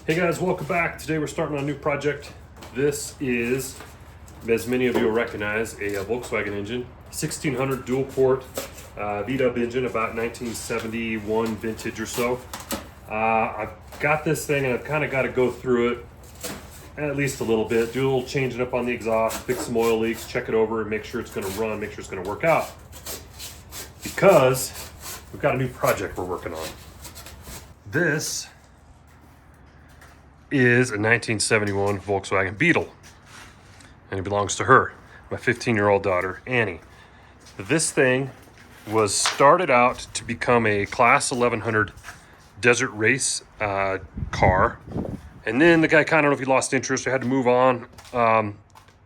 Hey guys, welcome back. Today we're starting on a new project. This is, as many of you will recognize, a Volkswagen engine, 1600 dual port V-dub engine, about 1971 vintage or so. I've got this thing and I've kind of got to go through it at least a little bit, do a little changing up on the exhaust, fix some oil leaks, check it over, and make sure it's going to run, make sure it's going to work out. Because we've got a new project we're working on. This is a 1971 Volkswagen Beetle, and it belongs to her, my 15-year-old daughter, Annie. This thing was started out to become a Class 1100 desert race car, and then the guy kind of, I don't know if he lost interest or had to move on,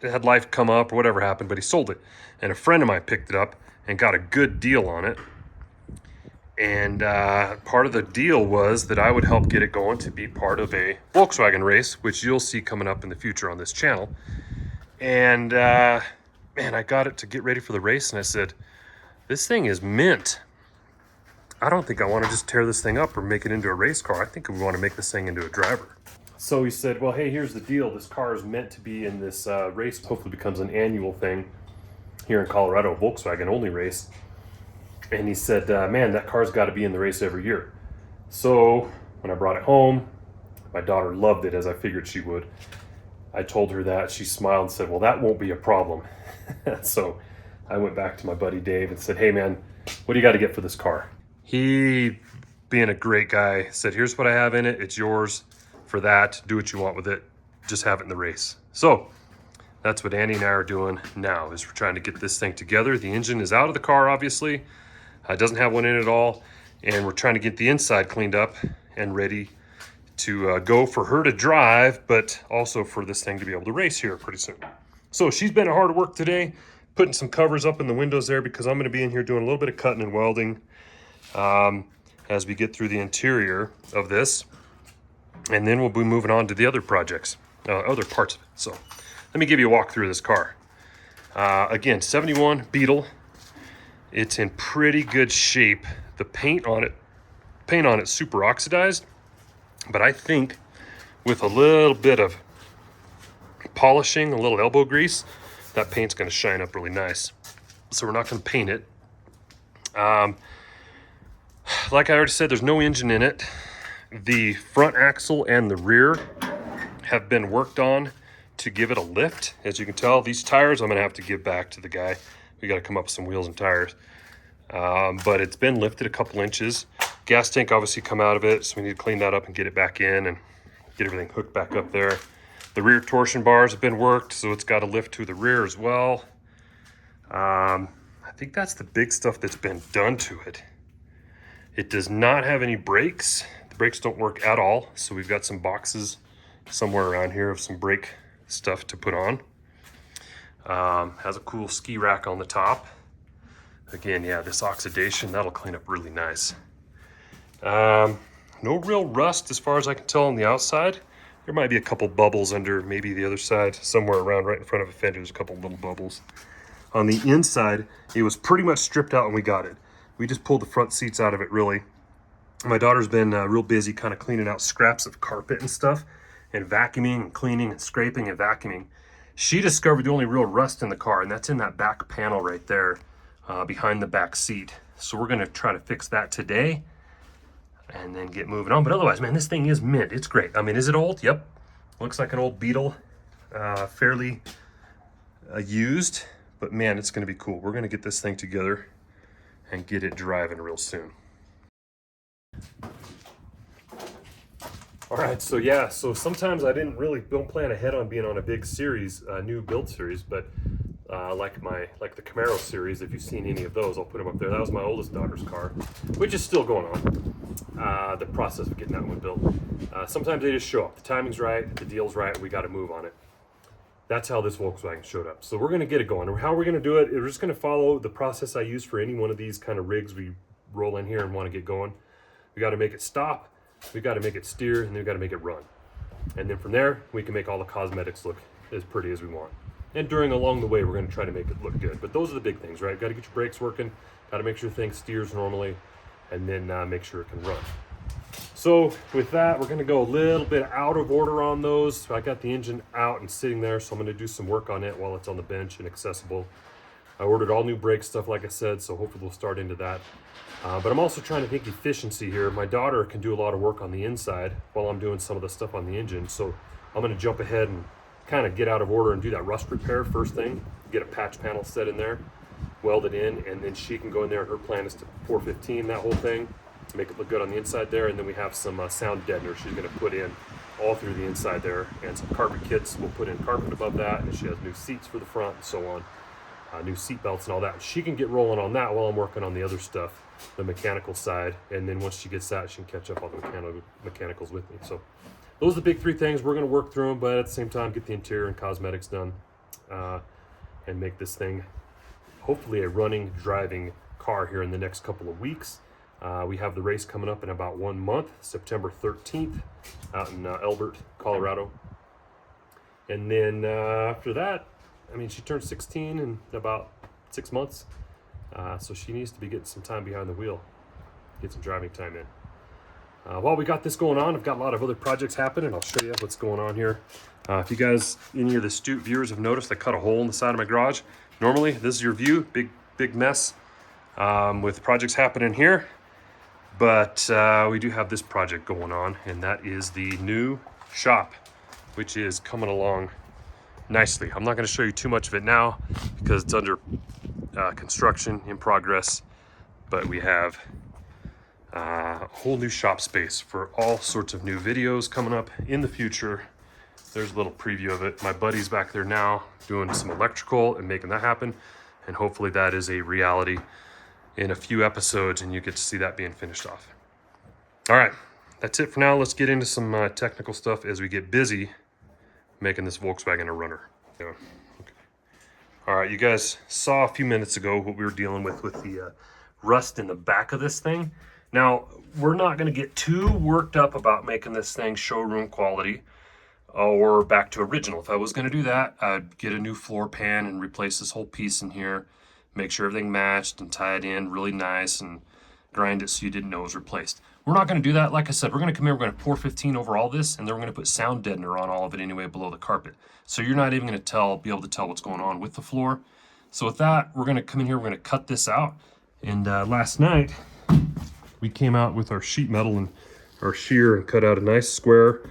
had life come up or whatever happened, but he sold it, and a friend of mine picked it up and got a good deal on it. And part of the deal was that I would help get it going to be part of a Volkswagen race, which you'll see coming up in the future on this channel. And man, I got it to get ready for the race, and I said, this thing is mint. I don't think I want to just tear this thing up or make it into a race car. I think we want to make this thing into a driver. So he said, well, hey, here's the deal. This car is meant to be in this race. Hopefully becomes an annual thing here in Colorado, Volkswagen only race. And he said, man, that car's got to be in the race every year. So when I brought it home, my daughter loved it, as I figured she would. I told her that. She smiled and said, well, that won't be a problem. So I went back to my buddy Dave and said, hey, man, what do you got to get for this car? He, being a great guy, said, here's what I have in it. It's yours for that. Do what you want with it. Just have it in the race. So that's what Annie and I are doing now, is we're trying to get this thing together. The engine is out of the car, obviously. It doesn't have one in it at all, and we're trying to get the inside cleaned up and ready to go for her to drive, but also for this thing to be able to race here pretty soon. So she's been hard at work today, putting some covers up in the windows there, because I'm going to be in here doing a little bit of cutting and welding as we get through the interior of this, and then we'll be moving on to the other projects, other parts of it. So let me give you a walk through this car. Again, 71 Beetle. It's in pretty good shape. The paint on it's super oxidized, but I think with a little bit of polishing, a little elbow grease, that paint's going to shine up really nice. So we're not going to paint it. Like I already said, there's no engine in it. The front axle and the rear have been worked on to give it a lift. As you can tell, these tires I'm going to have to give back to the guy. We got to come up with some wheels and tires. But it's been lifted a couple inches. Gas tank obviously come out of it, so we need to clean that up and get it back in and get everything hooked back up there. The rear torsion bars have been worked, so it's got a lift to the rear as well. I think that's the big stuff that's been done to it. It does not have any brakes. The brakes don't work at all, so we've got some boxes somewhere around here of some brake stuff to put on. Has a cool ski rack on the top. Again, yeah, this oxidation, that'll clean up really nice. No real rust as far as I can tell on the outside. There might be a couple bubbles under maybe the other side, somewhere around right in front of a fender. There's a couple little bubbles. On the inside, it was pretty much stripped out when we got it. We just pulled the front seats out of it, really. My daughter's been real busy kind of cleaning out scraps of carpet and stuff, and vacuuming and cleaning and scraping and vacuuming. She discovered the only real rust in the car, and that's in that back panel right there. Behind the back seat. So we're going to try to fix that today and then get moving on. But otherwise, man, this thing is mint. It's great. I mean, is it old? Yep. Looks like an old Beetle, fairly used, but man, it's going to be cool. We're going to get this thing together and get it driving real soon. All right, so yeah, so sometimes I don't plan ahead on being on a big series, new build series, but like the Camaro series, if you've seen any of those, I'll put them up there. That was my oldest daughter's car, which is still going on. The process of getting that one built. Sometimes they just show up. The timing's right, the deal's right, we got to move on it. That's how this Volkswagen showed up. So we're going to get it going. How we're going to do it, we're just going to follow the process I use for any one of these kind of rigs we roll in here and want to get going. We got to make it stop, we got to make it steer, and then we got to make it run. And then from there, we can make all the cosmetics look as pretty as we want. And along the way, we're going to try to make it look good. But those are the big things, right? Got to get your brakes working, got to make sure the thing steers normally, and then make sure it can run. So with that, we're gonna go a little bit out of order on those. I got the engine out and sitting there, so I'm gonna do some work on it while it's on the bench and accessible. I ordered all new brake stuff, like I said, so hopefully we'll start into that. But I'm also trying to think efficiency here. My daughter can do a lot of work on the inside while I'm doing some of the stuff on the engine. So I'm gonna jump ahead and kind of get out of order and do that rust repair first thing, get a patch panel set in there, weld it in, and then she can go in there. Her plan is to 415 that whole thing, make it look good on the inside there, and then we have some sound deadener she's gonna put in all through the inside there, and some carpet kits. We'll put in carpet above that, and she has new seats for the front and so on, new seat belts and all that. She can get rolling on that while I'm working on the other stuff, the mechanical side, and then once she gets that, she can catch up on the mechanicals with me. So those are the big three things. We're gonna work through them, but at the same time, get the interior and cosmetics done, and make this thing hopefully a running, driving car here in the next couple of weeks. We have the race coming up in about 1 month, September 13th, out in Elbert, Colorado. And then after that, I mean, she turned 16 in about 6 months. So she needs to be getting some time behind the wheel, get some driving time in. While we got this going on, I've got a lot of other projects happening. I'll show you what's going on here. If you guys, any of the astute viewers have noticed, I cut a hole in the side of my garage. Normally, this is your view, big mess with projects happening here. But we do have this project going on, and that is the new shop, which is coming along nicely. I'm not going to show you too much of it now because it's under construction in progress, but we have a whole new shop space for all sorts of new videos coming up in the future. There's a little preview of it. My buddy's back there now doing some electrical and making that happen, and hopefully that is a reality in a few episodes and you get to see that being finished off. All right, that's it for now. Let's get into some technical stuff as we get busy making this Volkswagen a runner. Yeah. Okay. All right, you guys saw a few minutes ago what we were dealing with the rust in the back of this thing. Now, we're not gonna get too worked up about making this thing showroom quality or back to original. If I was gonna do that, I'd get a new floor pan and replace this whole piece in here, make sure everything matched and tie it in really nice and grind it so you didn't know it was replaced. We're not gonna do that. Like I said, we're gonna come here, we're gonna pour 15 over all this, and then we're gonna put sound deadener on all of it anyway below the carpet. So you're not even gonna be able to tell what's going on with the floor. So with that, we're gonna come in here, we're gonna cut this out. And last night, we came out with our sheet metal and our shear and cut out a nice square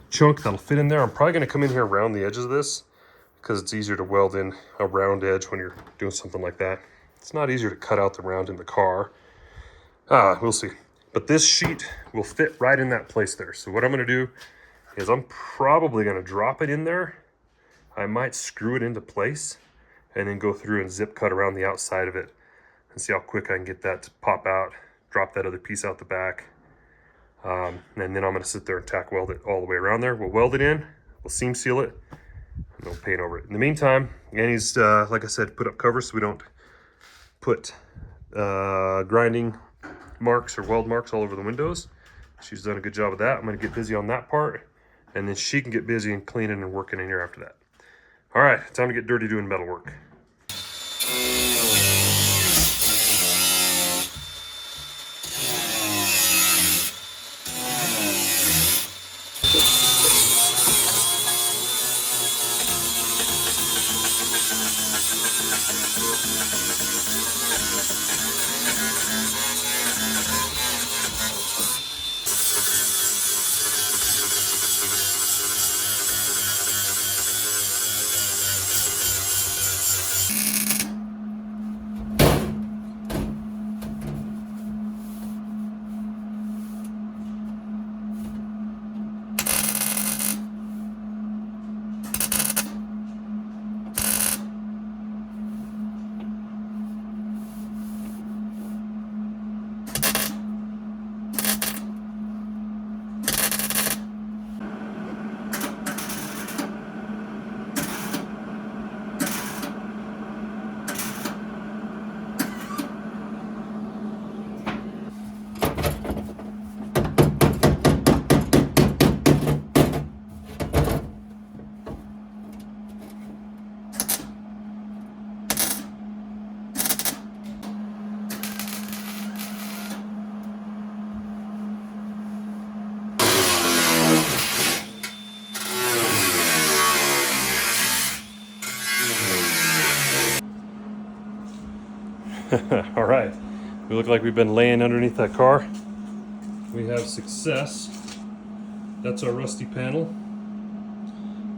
chunk that'll fit in there. I'm probably gonna come in here around the edges of this because it's easier to weld in a round edge when you're doing something like that. It's not easier to cut out the round in the car. We'll see. But this sheet will fit right in that place there. So what I'm gonna do is I'm probably gonna drop it in there. I might screw it into place and then go through and zip cut around the outside of it and see how quick I can get that to pop out, drop that other piece out the back. And then I'm gonna sit there and tack weld it all the way around there. We'll weld it in, we'll seam seal it, and we'll paint over it. In the meantime, Annie's, like I said, put up covers so we don't put grinding marks or weld marks all over the windows. She's done a good job of that. I'm gonna get busy on that part, and then she can get busy and cleaning and working in here after that. All right, time to get dirty doing metal work. All right, we look like we've been laying underneath that car. We have success. That's our rusty panel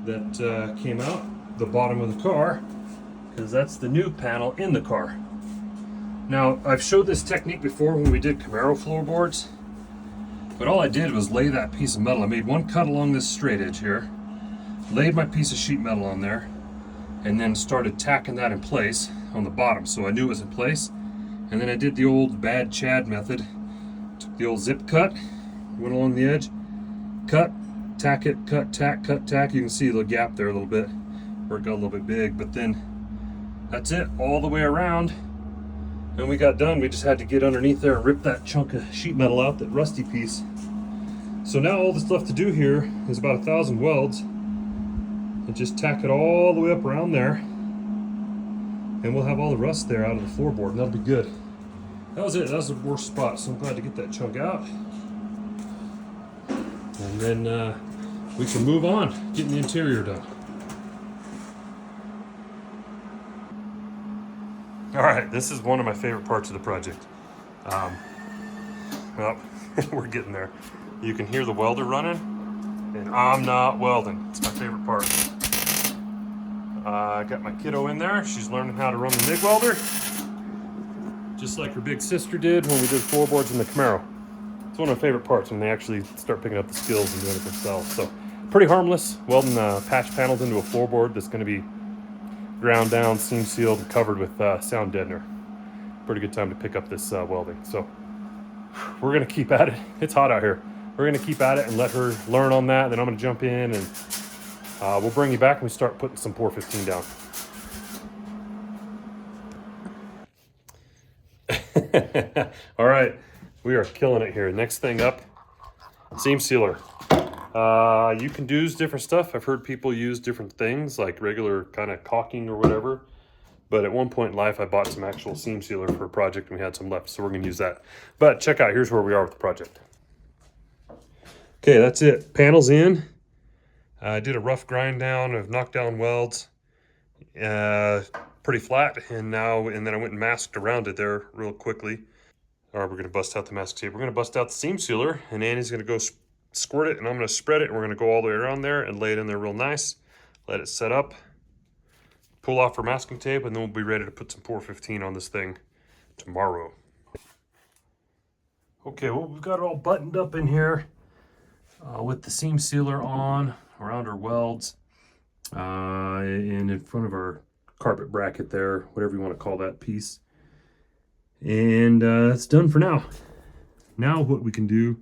that came out the bottom of the car, because that's the new panel in the car. Now, I've showed this technique before when we did Camaro floorboards, but all I did was lay that piece of metal. I made one cut along this straight edge here, laid my piece of sheet metal on there, and then started tacking that in place on the bottom so I knew it was in place. And then I did the old bad Chad method. Took the old zip cut, went along the edge, cut, tack it, cut, tack, cut, tack. You can see the gap there a little bit where it got a little bit big, but then that's it all the way around. And we got done. We just had to get underneath there and rip that chunk of sheet metal out, that rusty piece. So now all that's left to do here is about 1,000 welds and just tack it all the way up around there, and we'll have all the rust there out of the floorboard, and that'll be good. That was it. That was the worst spot, so I'm glad to get that chunk out. And then we can move on, getting the interior done. All right, this is one of my favorite parts of the project. Well, we're getting there. You can hear the welder running, and I'm not welding. It's my favorite part. I got my kiddo in there. She's learning how to run the MIG welder, just like her big sister did when we did floorboards in the Camaro. It's one of my favorite parts when they actually start picking up the skills and doing it themselves. So pretty harmless, welding patch panels into a floorboard that's going to be ground down, seam sealed, and covered with sound deadener. Pretty good time to pick up this welding. So we're going to keep at it. It's hot out here. We're going to keep at it and let her learn on that. Then I'm going to jump in and we'll bring you back and we start putting some 415 down. All right, we are killing it here. Next thing up, seam sealer. You can use different stuff. I've heard people use different things like regular kind of caulking or whatever. But at one point in life, I bought some actual seam sealer for a project and we had some left, so we're going to use that. But check out, here's where we are with the project. Okay, that's it. Panels in. I did a rough grind down. I've knocked down welds. Pretty flat. And then I went and masked around it there real quickly. All right, we're going to bust out the mask tape. We're going to bust out the seam sealer, and Annie's going to go squirt it, and I'm going to spread it, and we're going to go all the way around there and lay it in there real nice. Let it set up. Pull off our masking tape, and then we'll be ready to put some 415 on this thing tomorrow. Okay, well, we've got it all buttoned up in here with the seam sealer on around our welds and in front of our carpet bracket there, whatever you want to call that piece. And it's done for now. Now what we can do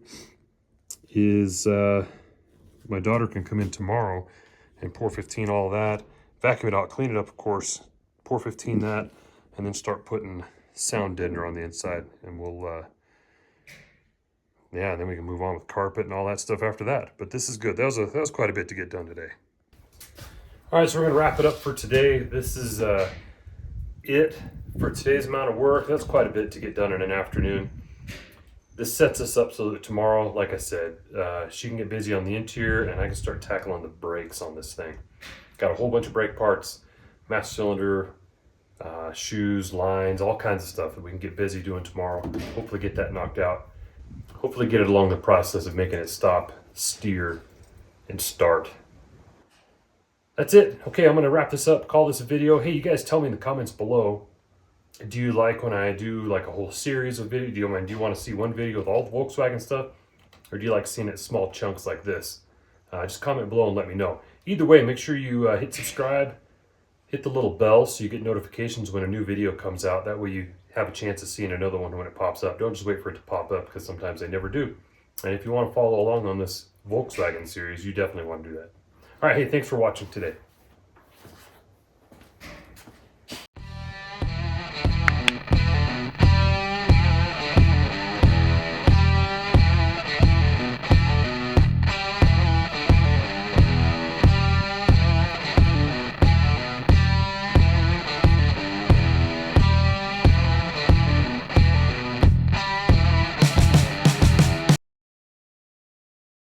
is my daughter can come in tomorrow and 415 all that, vacuum it out, clean it up, of course, 415 that, and then start putting sound deadener on the inside, and we'll yeah, then we can move on with carpet and all that stuff after that. But this is good. That was quite a bit to get done today. All right, so we're gonna wrap it up for today. This is it for today's amount of work. That's quite a bit to get done in an afternoon. This sets us up so that tomorrow, like I said, she can get busy on the interior and I can start tackling the brakes on this thing. Got a whole bunch of brake parts, master cylinder, shoes, lines, all kinds of stuff that we can get busy doing tomorrow. Hopefully get that knocked out. Hopefully get it along the process of making it stop, steer, and start. That's it. Okay, I'm going to wrap this up, call this a video. Hey, you guys tell me in the comments below, do you like when I do like a whole series of videos? Do you want to see one video with all the Volkswagen stuff? Or do you like seeing it in small chunks like this? Just comment below and let me know. Either way, make sure you hit subscribe, hit the little bell so you get notifications when a new video comes out. That way you have a chance of seeing another one when it pops up. Don't just wait for it to pop up, because sometimes they never do. And if you want to follow along on this Volkswagen series, you definitely want to do that. All right, hey, thanks for watching today.